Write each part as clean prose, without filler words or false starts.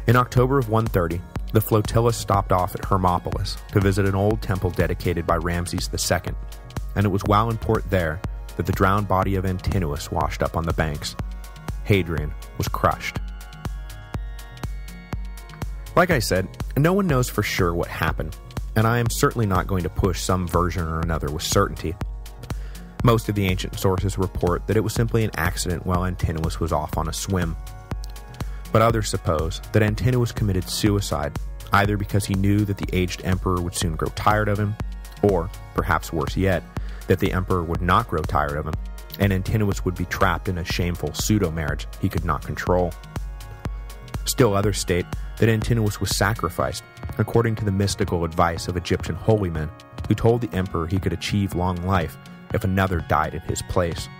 In October of 130, the flotilla stopped off at Hermopolis to visit an old temple dedicated by Ramses II, and it was while in port there that the drowned body of Antinous washed up on the banks. Hadrian was crushed. Like I said, no one knows for sure what happened, and I am certainly not going to push some version or another with certainty. Most of the ancient sources report that it was simply an accident while Antinous was off on a swim. But others suppose that Antinous committed suicide, either because he knew that the aged emperor would soon grow tired of him, or, perhaps worse yet, that the emperor would not grow tired of him, and Antinous would be trapped in a shameful pseudo-marriage he could not control. Still others state that Antinous was sacrificed, according to the mystical advice of Egyptian holy men, who told the emperor he could achieve long life if another died in his place.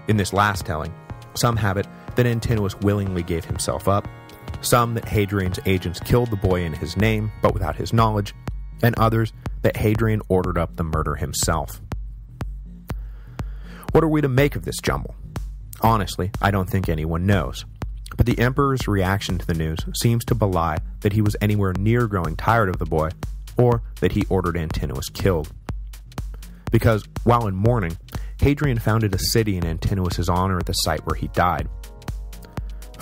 In this last telling, some have it that Antinous willingly gave himself up, some that Hadrian's agents killed the boy in his name, but without his knowledge, and others that Hadrian ordered up the murder himself. What are we to make of this jumble? Honestly, I don't think anyone knows. But the emperor's reaction to the news seems to belie that he was anywhere near growing tired of the boy, or that he ordered Antinous killed. Because, while in mourning, Hadrian founded a city in Antinous' honor at the site where he died.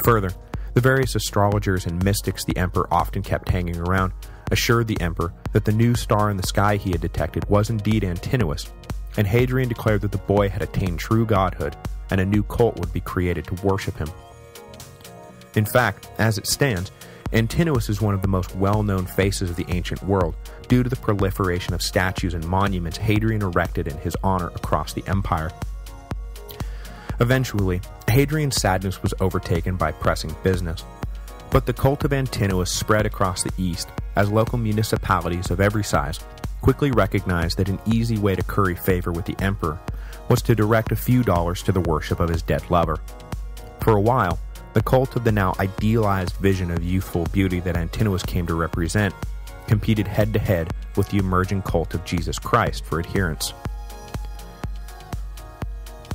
Further, the various astrologers and mystics the emperor often kept hanging around assured the emperor that the new star in the sky he had detected was indeed Antinous, and Hadrian declared that the boy had attained true godhood, and a new cult would be created to worship him. In fact, as it stands, Antinous is one of the most well-known faces of the ancient world due to the proliferation of statues and monuments Hadrian erected in his honor across the empire. Eventually, Hadrian's sadness was overtaken by pressing business, but the cult of Antinous spread across the east as local municipalities of every size quickly recognized that an easy way to curry favor with the emperor was to direct a few dollars to the worship of his dead lover. For a while, the cult of the now idealized vision of youthful beauty that Antinous came to represent competed head-to-head with the emerging cult of Jesus Christ for adherents.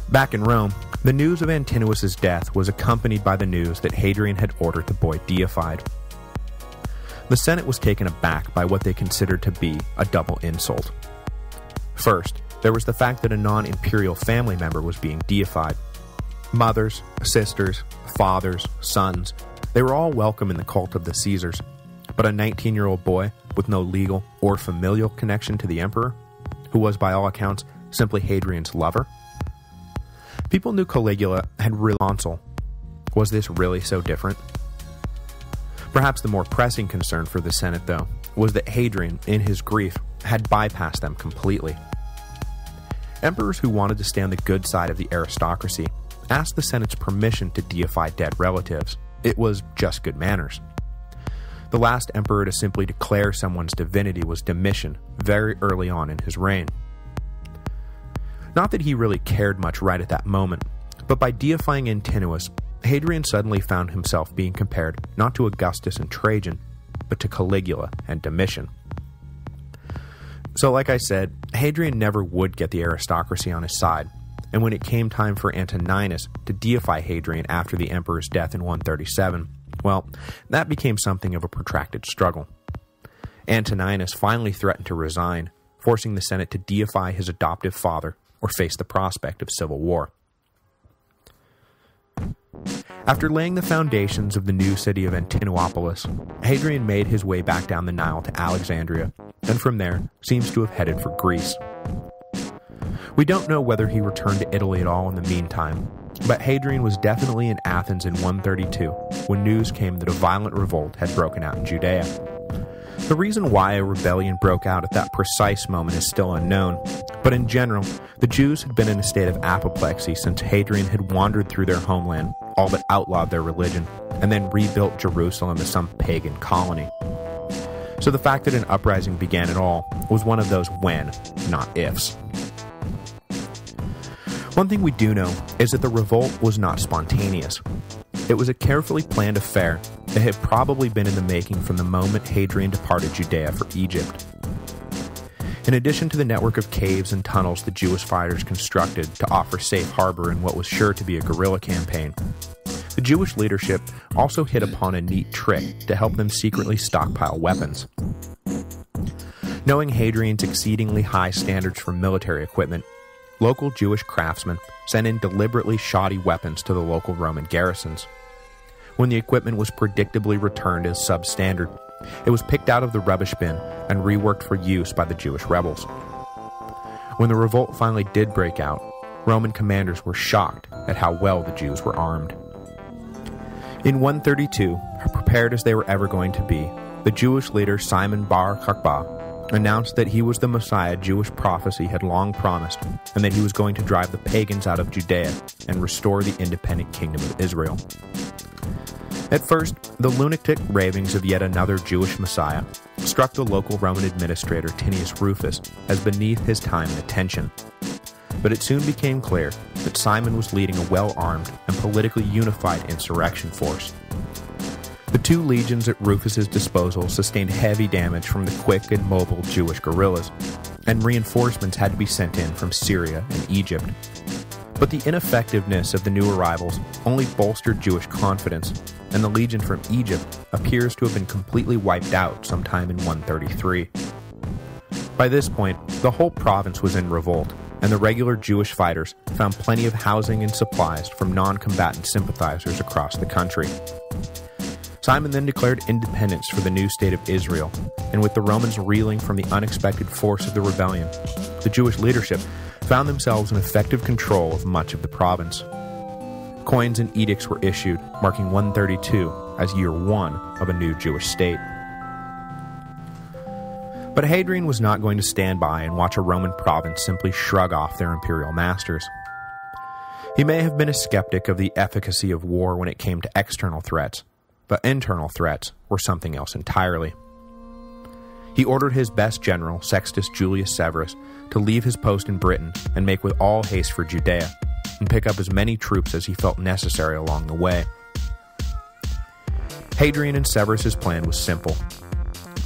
Back in Rome, the news of Antinous' death was accompanied by the news that Hadrian had ordered the boy deified. The Senate was taken aback by what they considered to be a double insult. First, there was the fact that a non-imperial family member was being deified. Mothers, sisters, fathers, sons, they were all welcome in the cult of the Caesars, but a 19-year-old boy with no legal or familial connection to the emperor, who was by all accounts simply Hadrian's lover? People knew Caligula had real consul. Was this really so different? Perhaps the more pressing concern for the Senate, though, was that Hadrian, in his grief, had bypassed them completely. Emperors who wanted to stay on the good side of the aristocracy asked the Senate's permission to deify dead relatives. It was just good manners. The last emperor to simply declare someone's divinity was Domitian, very early on in his reign. Not that he really cared much right at that moment, but by deifying Antinous, Hadrian suddenly found himself being compared not to Augustus and Trajan, but to Caligula and Domitian. So like I said, Hadrian never would get the aristocracy on his side, and when it came time for Antoninus to deify Hadrian after the emperor's death in 137, well, that became something of a protracted struggle. Antoninus finally threatened to resign, forcing the Senate to deify his adoptive father or face the prospect of civil war. After laying the foundations of the new city of Antinopolis, Hadrian made his way back down the Nile to Alexandria, and from there seems to have headed for Greece. We don't know whether he returned to Italy at all in the meantime, but Hadrian was definitely in Athens in 132 when news came that a violent revolt had broken out in Judea. The reason why a rebellion broke out at that precise moment is still unknown, but in general, the Jews had been in a state of apoplexy since Hadrian had wandered through their homeland, all but outlawed their religion, and then rebuilt Jerusalem as some pagan colony. So the fact that an uprising began at all was one of those when, not ifs. One thing we do know is that the revolt was not spontaneous. It was a carefully planned affair that had probably been in the making from the moment Hadrian departed Judea for Egypt. In addition to the network of caves and tunnels the Jewish fighters constructed to offer safe harbor in what was sure to be a guerrilla campaign, The Jewish leadership also hit upon a neat trick to help them secretly stockpile weapons. Knowing Hadrian's exceedingly high standards for military equipment, local Jewish craftsmen sent in deliberately shoddy weapons to the local Roman garrisons. When the equipment was predictably returned as substandard, it was picked out of the rubbish bin and reworked for use by the Jewish rebels. When the revolt finally did break out, Roman commanders were shocked at how well the Jews were armed. In 132, prepared as they were ever going to be, the Jewish leader Simon bar Kokhba announced that he was the Messiah Jewish prophecy had long promised, and that he was going to drive the pagans out of Judea and restore the independent kingdom of Israel. At first, the lunatic ravings of yet another Jewish Messiah struck the local Roman administrator Tinius Rufus as beneath his time and attention. But it soon became clear that Simon was leading a well-armed and politically unified insurrection force. The 2 legions at Rufus's disposal sustained heavy damage from the quick and mobile Jewish guerrillas, and reinforcements had to be sent in from Syria and Egypt. But the ineffectiveness of the new arrivals only bolstered Jewish confidence, and the legion from Egypt appears to have been completely wiped out sometime in 133. By this point, the whole province was in revolt, and the regular Jewish fighters found plenty of housing and supplies from non-combatant sympathizers across the country. Simon then declared independence for the new state of Israel, and with the Romans reeling from the unexpected force of the rebellion, the Jewish leadership found themselves in effective control of much of the province. Coins and edicts were issued, marking 132 as year 1 of a new Jewish state. But Hadrian was not going to stand by and watch a Roman province simply shrug off their imperial masters. He may have been a skeptic of the efficacy of war when it came to external threats, but internal threats were something else entirely. He ordered his best general, Sextus Julius Severus, to leave his post in Britain and make with all haste for Judea, and pick up as many troops as he felt necessary along the way. Hadrian and Severus's plan was simple: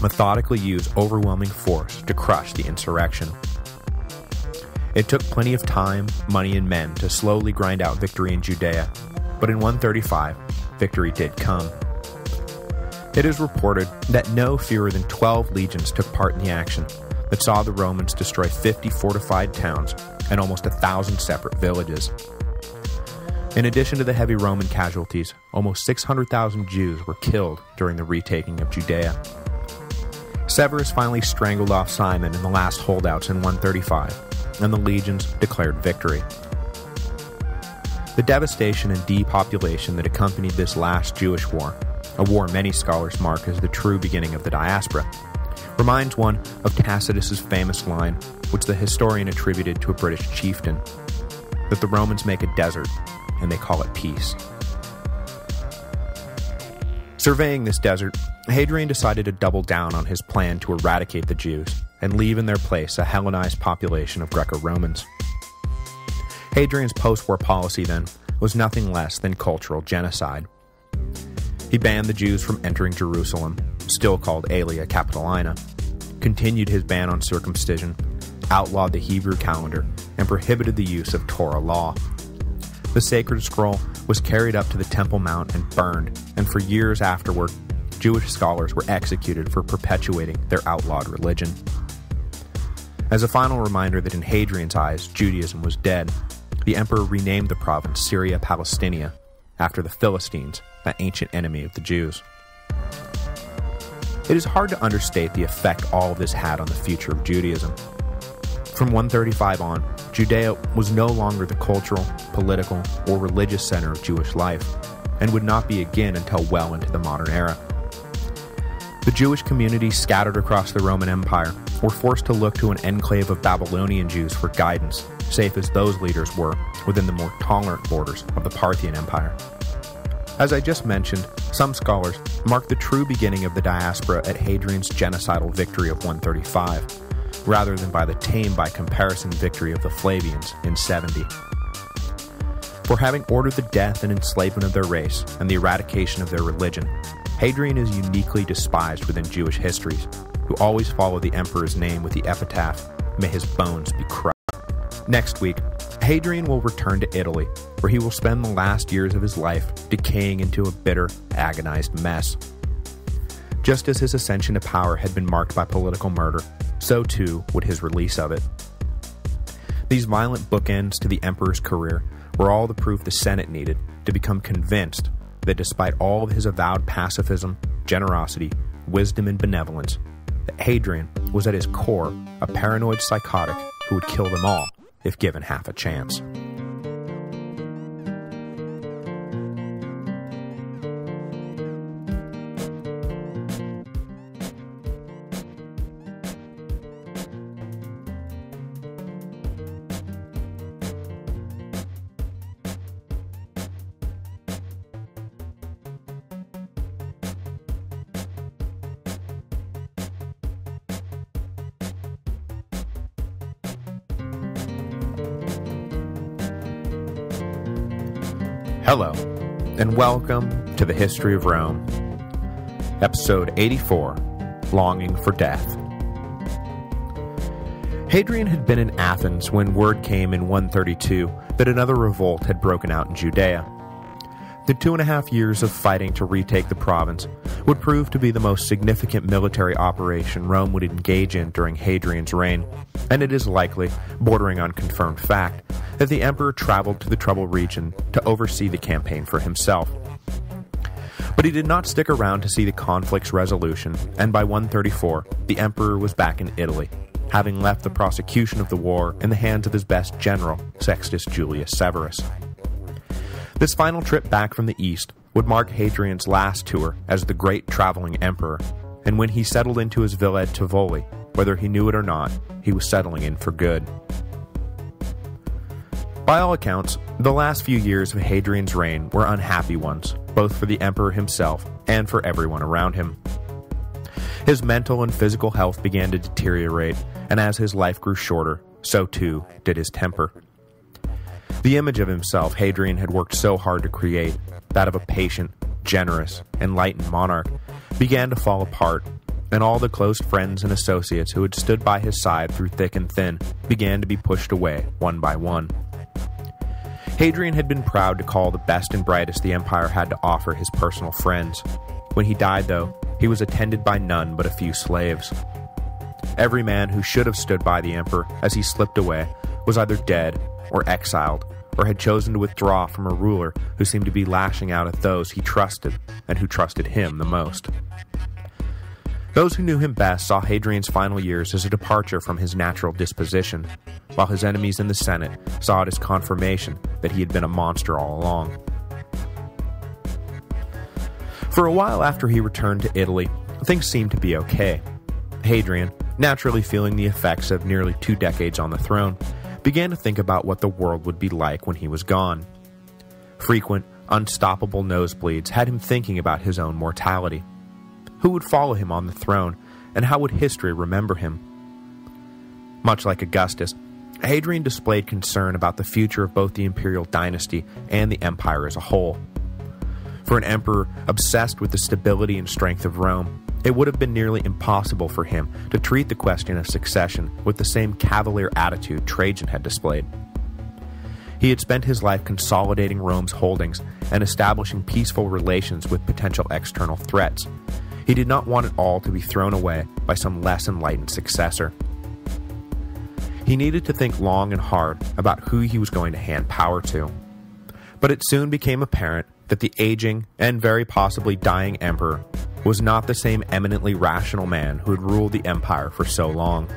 methodically use overwhelming force to crush the insurrection. It took plenty of time, money, and men to slowly grind out victory in Judea, but in 135, victory did come. It is reported that no fewer than 12 legions took part in the action that saw the Romans destroy 50 fortified towns and almost 1,000 separate villages. In addition to the heavy Roman casualties, almost 600,000 Jews were killed during the retaking of Judea. Severus finally strangled off Simon in the last holdouts in 135, and the legions declared victory. The devastation and depopulation that accompanied this last Jewish war, a war many scholars mark as the true beginning of the diaspora, reminds one of Tacitus's famous line, which the historian attributed to a British chieftain, that the Romans make a desert, and they call it peace. Surveying this desert, Hadrian decided to double down on his plan to eradicate the Jews and leave in their place a Hellenized population of Greco-Romans. Hadrian's post-war policy, then, was nothing less than cultural genocide. He banned the Jews from entering Jerusalem, still called Aelia Capitolina, continued his ban on circumcision, outlawed the Hebrew calendar, and prohibited the use of Torah law. The sacred scroll was carried up to the Temple Mount and burned, and for years afterward, Jewish scholars were executed for perpetuating their outlawed religion. As a final reminder that in Hadrian's eyes, Judaism was dead, the emperor renamed the province Syria Palestinia, after the Philistines, that ancient enemy of the Jews. It is hard to understate the effect all of this had on the future of Judaism. From 135 on, Judea was no longer the cultural, political, or religious center of Jewish life, and would not be again until well into the modern era. The Jewish communities scattered across the Roman Empire were forced to look to an enclave of Babylonian Jews for guidance, safe as those leaders were within the more tolerant borders of the Parthian Empire. As I just mentioned, some scholars mark the true beginning of the diaspora at Hadrian's genocidal victory of 135, rather than by the tame by comparison victory of the Flavians in 70. For having ordered the death and enslavement of their race and the eradication of their religion, Hadrian is uniquely despised within Jewish histories, who always follow the emperor's name with the epitaph, "May his bones be crushed." Next week, Hadrian will return to Italy where he will spend the last years of his life decaying into a bitter, agonized mess. Just as his ascension to power had been marked by political murder, so too would his release of it. These violent bookends to the emperor's career were all the proof the Senate needed to become convinced that despite all of his avowed pacifism, generosity, wisdom, and benevolence, that Hadrian was at his core a paranoid psychotic who would kill them all if given half a chance. Hello, and welcome to the History of Rome, Episode 84, Longing for Death. Hadrian had been in Athens when word came in 132 that another revolt had broken out in Judea. The 2.5 years of fighting to retake the province would prove to be the most significant military operation Rome would engage in during Hadrian's reign, and it is likely, bordering on confirmed fact, that the emperor traveled to the troubled region to oversee the campaign for himself. But he did not stick around to see the conflict's resolution, and by 134, the emperor was back in Italy, having left the prosecution of the war in the hands of his best general, Sextus Julius Severus. This final trip back from the east would mark Hadrian's last tour as the great traveling emperor, and when he settled into his villa at Tivoli, whether he knew it or not, he was settling in for good. By all accounts, the last few years of Hadrian's reign were unhappy ones, both for the emperor himself and for everyone around him. His mental and physical health began to deteriorate, and as his life grew shorter, so too did his temper. The image of himself Hadrian had worked so hard to create, that of a patient, generous, enlightened monarch, began to fall apart, and all the close friends and associates who had stood by his side through thick and thin began to be pushed away one by one. Hadrian had been proud to call the best and brightest the empire had to offer his personal friends. When he died, though, he was attended by none but a few slaves. Every man who should have stood by the emperor as he slipped away was either dead or exiled, or had chosen to withdraw from a ruler who seemed to be lashing out at those he trusted and who trusted him the most. Those who knew him best saw Hadrian's final years as a departure from his natural disposition, while his enemies in the Senate saw it as confirmation that he had been a monster all along. For a while after he returned to Italy, things seemed to be okay. Hadrian, naturally feeling the effects of nearly 2 decades on the throne, began to think about what the world would be like when he was gone. Frequent, unstoppable nosebleeds had him thinking about his own mortality. Who would follow him on the throne, and how would history remember him? Much like Augustus, Hadrian displayed concern about the future of both the imperial dynasty and the empire as a whole. For an emperor obsessed with the stability and strength of Rome, it would have been nearly impossible for him to treat the question of succession with the same cavalier attitude Trajan had displayed. He had spent his life consolidating Rome's holdings and establishing peaceful relations with potential external threats. He did not want it all to be thrown away by some less enlightened successor. He needed to think long and hard about who he was going to hand power to. But it soon became apparent that the aging and very possibly dying emperor was not the same eminently rational man who had ruled the empire for so long.